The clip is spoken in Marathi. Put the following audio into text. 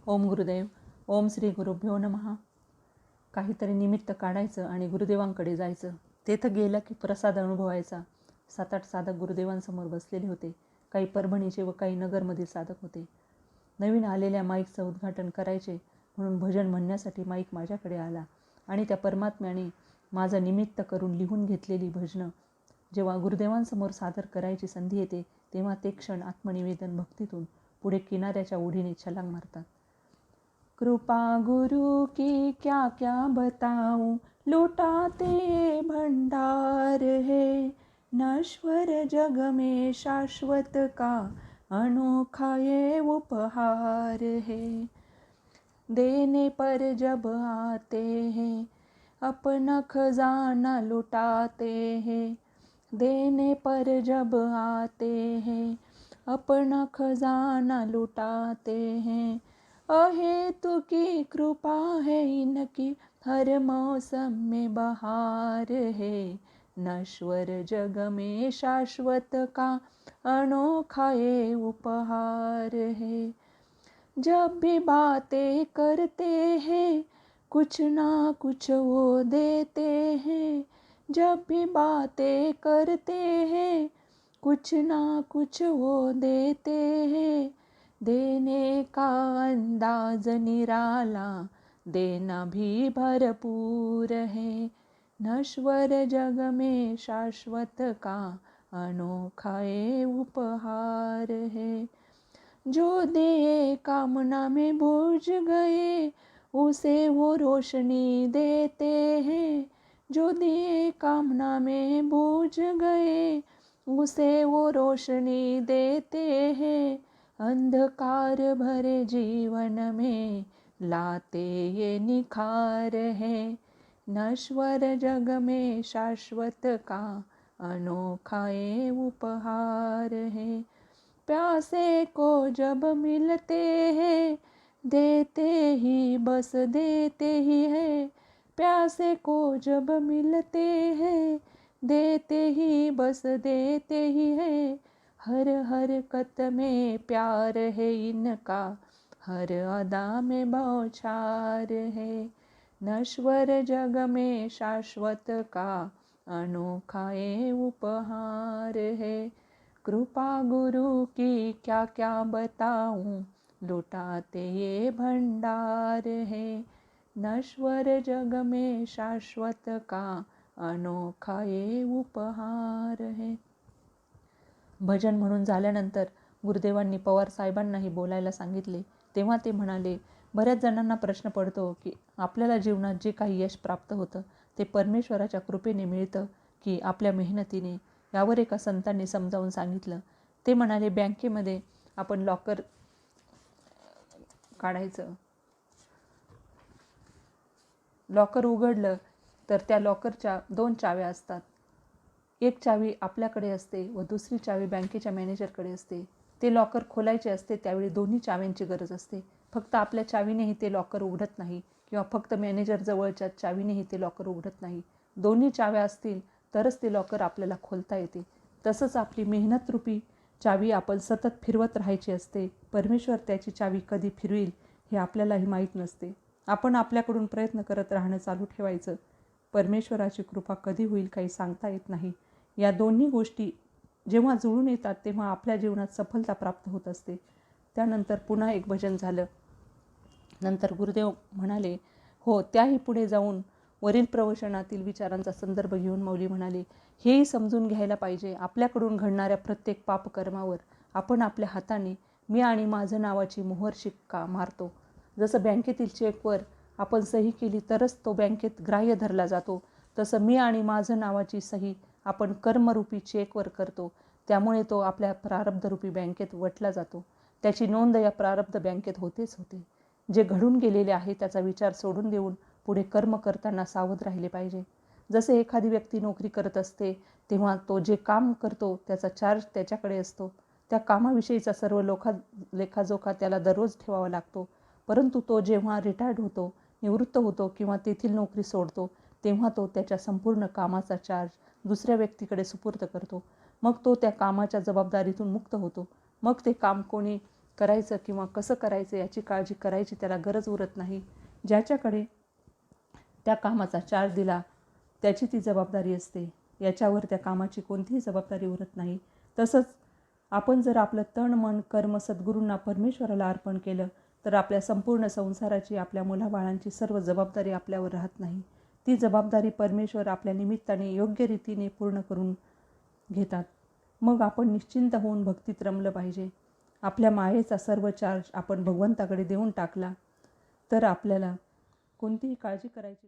ओम गुरुदेव. ओम श्री गुरुभ्यो नमः. काहीतरी निमित्त काढायचं आणि गुरुदेवांकडे जायचं. तेथं गेलं की प्रसाद अनुभवायचा. 7-8 साधक गुरुदेवांसमोर बसलेले होते. काही परभणीचे व काही नगरमधील साधक होते. नवीन आलेल्या माईकचं उद्घाटन करायचे म्हणून भजन म्हणण्यासाठी माईक माझ्याकडे आला आणि त्या परमात्म्याने माझं निमित्त करून लिहून घेतलेली भजनं जेव्हा गुरुदेवांसमोर सादर करायची संधी येते तेव्हा ते क्षण आत्मनिवेदन भक्तीतून पुढे किनाऱ्याच्या ओढीने छलांग मारतात. कृपा गुरु की क्या क्या बताऊं, लुटाते भंडार है, नश्वर जग में शाश्वत का अनोखा ये उपहार है. देने पर जब आते हैं अपना खजाना लुटाते हैं, देने पर जब आते हैं अपना खजाना लुटाते हैं. अहेतु की कृपा है इनकी, हर मौसम में बहार है, नश्वर जग में शाश्वत का अनोखा ये उपहार है. जब भी बातें करते हैं कुछ ना कुछ वो देते हैं, जब भी बातें करते हैं कुछ ना कुछ वो देते हैं. देने का अंदाज निराला, देना भी भरपूर है, नश्वर जग में शाश्वत का अनोखा ये उपहार है. जो दिए कामना में बुझ गए उसे वो रोशनी देते हैं, जो दिए कामना में बुझ गए उसे वो रोशनी देते हैं. अंधकार भरे जीवन में लाते ये निखार है, नश्वर जग में शाश्वत का अनोखा ये उपहार है. प्यासे को जब मिलते हैं देते ही बस देते ही है, प्यासे को जब मिलते हैं देते ही बस देते ही है. हर हरकत में प्यार है इनका, हर अदा में बौछार है, नश्वर जग में शाश्वत का अनोखा ये उपहार है. कृपा गुरु की क्या क्या बताऊं, लुटाते ये भंडार है, नश्वर जग में शाश्वत का अनोखा ये उपहार है. भजन म्हणून झाल्यानंतर गुरुदेवांनी पवार साहेबांनाही बोलायला सांगितले. तेव्हा ते म्हणाले, बऱ्याच जणांना प्रश्न पडतो की आपल्याला जीवनात जे काही यश प्राप्त होतं ते परमेश्वराच्या कृपेने मिळतं की आपल्या मेहनतीने. यावर एका संतांनी समजावून सांगितलं. ते म्हणाले, बँकेमध्ये आपण लॉकर काढायचं, लॉकर उघडलं तर त्या लॉकरच्या 2 चाव्या असतात. एक चावी आपल्याकडे असते व दुसरी चावी बँकेच्या मॅनेजरकडे असते. ते लॉकर खोलायचे असते त्यावेळी दोन्ही चाव्यांची गरज असते. फक्त आपल्या चावीनेही ते लॉकर उघडत नाही किंवा फक्त मॅनेजर जवळच्या चावीनेही ते लॉकर उघडत नाही. दोन्ही चाव्या असतील तरच ते लॉकर आपल्याला खोलता येते. तसंच आपली मेहनतरूपी चावी आपण सतत फिरवत राहायची असते. परमेश्वर त्याची चावी कधी फिरविल हे आपल्यालाही माहीत नसते. आपण आपल्याकडून प्रयत्न करत राहणं चालू ठेवायचं. परमेश्वराची कृपा कधी होईल काही सांगता येत नाही. या दोन्ही गोष्टी जेव्हा जुळून येतात तेव्हा आपल्या जीवनात सफलता प्राप्त होत असते. त्यानंतर पुन्हा एक भजन झालं. नंतर गुरुदेव म्हणाले, हो त्याही पुढे जाऊन वरील प्रवचनातील विचारांचा संदर्भ घेऊन मौली म्हणाले, हेही समजून घ्यायला पाहिजे आपल्याकडून घडणाऱ्या प्रत्येक पापकर्मावर आपण आपल्या हाताने मी आणि माझं नावाची मोहर शिक्का मारतो. जसं बँकेतील चेकवर आपण सही केली तरच तो बँकेत ग्राह्य धरला जातो, तसं मी आणि माझं नावाची सही आपण कर्मरूपी चेकवर करतो. त्यामुळे तो आपल्या प्रारब्धरूपी बँकेत वटला जातो. त्याची नोंद या प्रारब्ध बँकेत होतेच होते. जे घडून गेलेले आहे त्याचा विचार सोडून देऊन पुढे कर्म करताना सावध राहिले पाहिजे. जसे एखादी व्यक्ती नोकरी करत असते तेव्हा तो जे काम करतो त्याचा चार्ज त्याच्याकडे असतो. त्या कामाविषयीचा सर्व लेखाजोखा त्याला दररोज ठेवावा लागतो. परंतु तो जेव्हा रिटायर्ड होतो, निवृत्त होतो किंवा तेथील नोकरी सोडतो तेव्हा तो त्याच्या संपूर्ण कामाचा चार्ज दुसऱ्या व्यक्तीकडे सुपूर्द करतो. मग तो त्या कामाच्या जबाबदारीतून मुक्त होतो. मग ते काम कोणी करायचं किंवा कसं करायचं याची काळजी करायची त्याला गरज उरत नाही. ज्याच्याकडे त्या कामाचा चार्ज दिला त्याची ती जबाबदारी असते, याच्यावर त्या कामाची कोणतीही जबाबदारी उरत नाही. तसंच आपण जर आपलं तन मन कर्म सद्गुरूंना परमेश्वराला अर्पण केलं तर आपल्या संपूर्ण संसाराची, आपल्या मुलाबाळांची सर्व जबाबदारी आपल्यावर राहत नाही. ती जबाबदारी परमेश्वर आपल्या निमित्ताने योग्य रीतीने पूर्ण करून घेतात. मग आपण निश्चिंत होऊन भक्तीत रमलं पाहिजे. आपल्या मायेचा सर्व चार्ज आपण भगवंताकडे देऊन टाकला तर आपल्याला कोणतीही काळजी करायची